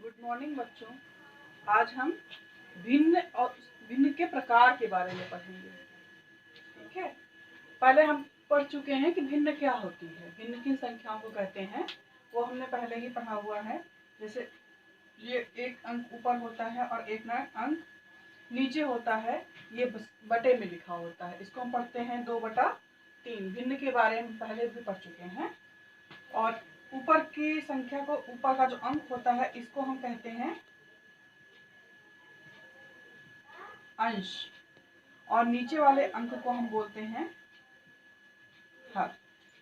Good morning बच्चों। आज हम भिन्न और भिन्न के प्रकार के बारे में पढ़ेंगे। ठीक है, पहले हम पढ़ चुके हैं कि भिन्न क्या होती है, भिन्न किन संख्याओं को कहते हैं, वो हमने पहले ही पढ़ा हुआ है। जैसे ये एक अंक ऊपर होता है और एक ना अंक नीचे होता है, ये बटे में लिखा होता है, इसको हम पढ़ते हैं 2/3। भिन्न के बारे में पहले भी पढ़ चुके हैं। और ऊपर की संख्या को, ऊपर का जो अंक होता है, इसको हम कहते हैं अंश, और नीचे वाले अंक को हम बोलते हैं हर।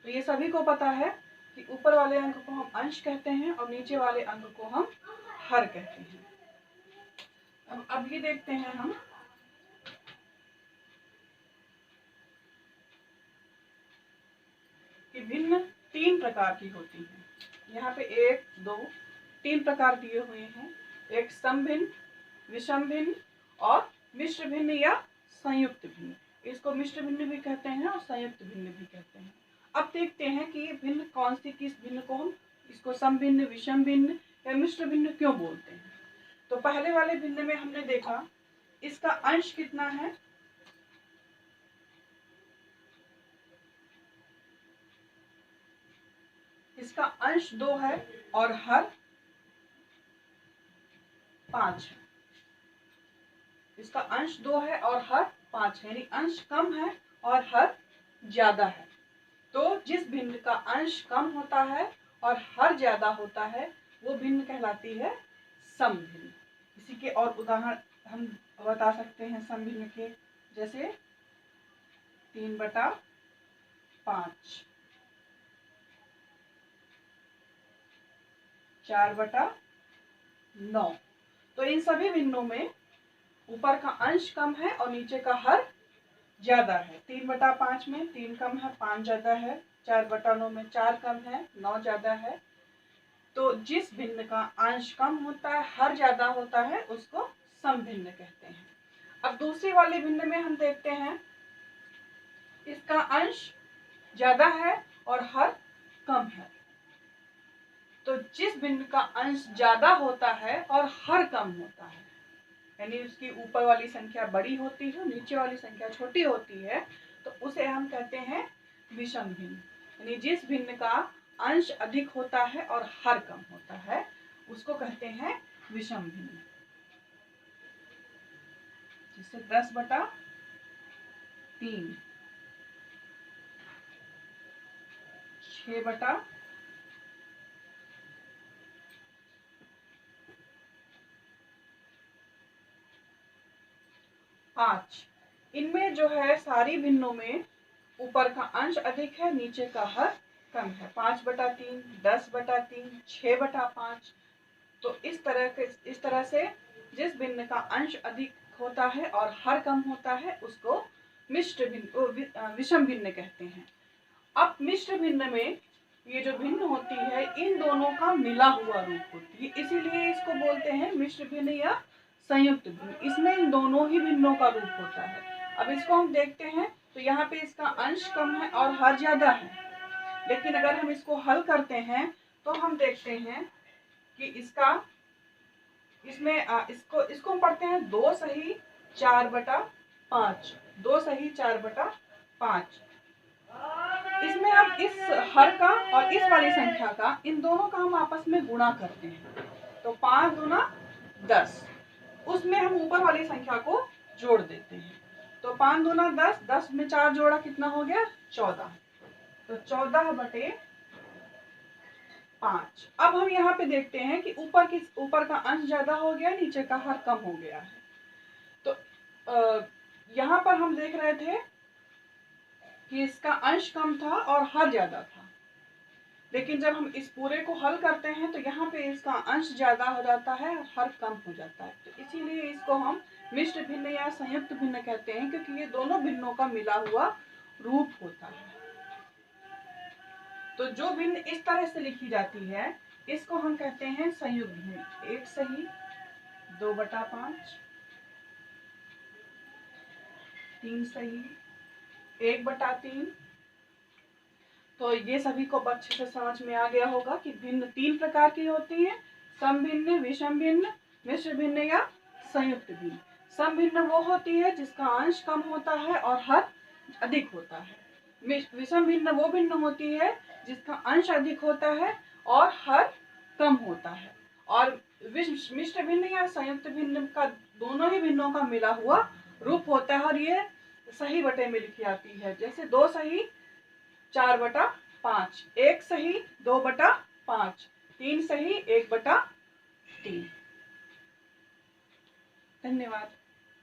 तो ये सभी को पता है कि ऊपर वाले अंक को हम अंश कहते हैं और नीचे वाले अंक को हम हर कहते हैं। अब ये देखते हैं हम कि भिन्न 3 प्रकार की होती हैं। यहाँ पे 1, 2, 3 प्रकार दिए हुए हैं। एक सम भिन्न, विषम भिन्न और मिश्र भिन्न या संयुक्त भिन्न। इसको मिश्र भिन्न भी कहते हैं और संयुक्त भिन्न भी कहते हैं। अब देखते हैं कि ये भिन्न कौन सी, किस भिन्न को हम इसको सम भिन्न, विषम भिन्न या मिश्र भिन्न क्यों बोलते हैं। तो पहले वाले भिन्न में हमने देखा इसका अंश कितना है, इसका अंश 2 है और हर 5 है। इसका अंश 2 है और हर 5 है, यानी अंश कम है और हर ज्यादा है। तो जिस भिन्न का अंश कम होता है और हर ज्यादा होता है वो भिन्न कहलाती है सम भिन्न। इसी के और उदाहरण हम बता सकते हैं सम भिन्न के, जैसे 3/5, 4/9। तो इन सभी भिन्नों में ऊपर का अंश कम है और नीचे का हर ज्यादा है। 3/5 में 3 कम है, 5 ज्यादा है। 4/9 में 4 कम है, 9 ज्यादा है। तो जिस भिन्न का अंश कम होता है, हर ज्यादा होता है, उसको सम भिन्न कहते हैं। अब दूसरी वाले भिन्न में हम देखते हैं इसका अंश ज्यादा है और हर कम है। तो जिस भिन्न का अंश ज्यादा होता है और हर कम होता है, यानी उसकी ऊपर वाली संख्या बड़ी होती है, नीचे वाली संख्या छोटी होती है, तो उसे हम कहते हैं विषम भिन्न। यानी जिस भिन्न का अंश अधिक होता है और हर कम होता है, उसको कहते हैं विषम भिन्न। जैसे 10/3, 6/5, इनमें जो है सारी भिन्नों में ऊपर का अंश अधिक है, नीचे का हर कम है। 5/3, 10/3, 6/5। तो इस तरह से जिस भिन्न का अंश अधिक होता है और हर कम होता है, उसको मिश्र भिन्न, विषम भिन्न कहते हैं। अब मिश्र भिन्न में ये जो भिन्न होती है, इन दोनों का मिला हुआ रूप होती है, इसीलिए इसको बोलते हैं मिश्र भिन्न या संयुक्त भिन्न। इसमें इन दोनों ही भिन्नों का रूप होता है। अब इसको हम देखते हैं तो यहाँ पे इसका अंश कम है और हर ज्यादा है, लेकिन अगर हम इसको हल करते हैं तो हम देखते हैं कि इसको हम पढ़ते हैं 2 सही 4/5, 2 सही 4/5। इसमें हम इस हर का और इस वाली संख्या का, इन दोनों का हम आपस में गुणा करते हैं, तो 5 दूना 10। उसमें हम ऊपर वाली संख्या को जोड़ देते हैं, तो 5 दूना 10, 10 में 4 जोड़ा कितना हो गया, 14। तो 14/5। अब हम यहाँ पे देखते हैं कि ऊपर का अंश ज्यादा हो गया, नीचे का हर कम हो गया है। तो यहाँ पर हम देख रहे थे कि इसका अंश कम था और हर ज्यादा था, लेकिन जब हम इस पूरे को हल करते हैं तो यहाँ पे इसका अंश ज्यादा हो जाता है और हर कम हो जाता है। तो इसीलिए इसको हम मिश्र भिन्न या संयुक्त भिन्न कहते हैं, क्योंकि ये दोनों भिन्नों का मिला हुआ रूप होता है। तो जो भिन्न इस तरह से लिखी जाती है, इसको हम कहते हैं संयुक्त भिन्न। 1 सही 2/5, 3 सही 1/3। तो ये सभी को अच्छे से समझ में आ गया होगा कि भिन्न 3 प्रकार की होती हैं, सम भिन्न, विषम भिन्न, मिश्र भिन्न या संयुक्त भिन्न। सम भिन्न वो होती है जिसका अंश कम होता है और हर अधिक होता है। विषम भिन्न वो भिन्न होती है जिसका अंश अधिक होता है और हर कम होता है। और मिश्र भिन्न या संयुक्त भिन्न का दोनों ही भिन्नों का मिला हुआ रूप होता है और ये सही बटे में लिखी आती है। जैसे 2 सही 4/5, 1 सही 2/5, 3 सही 1/3। धन्यवाद।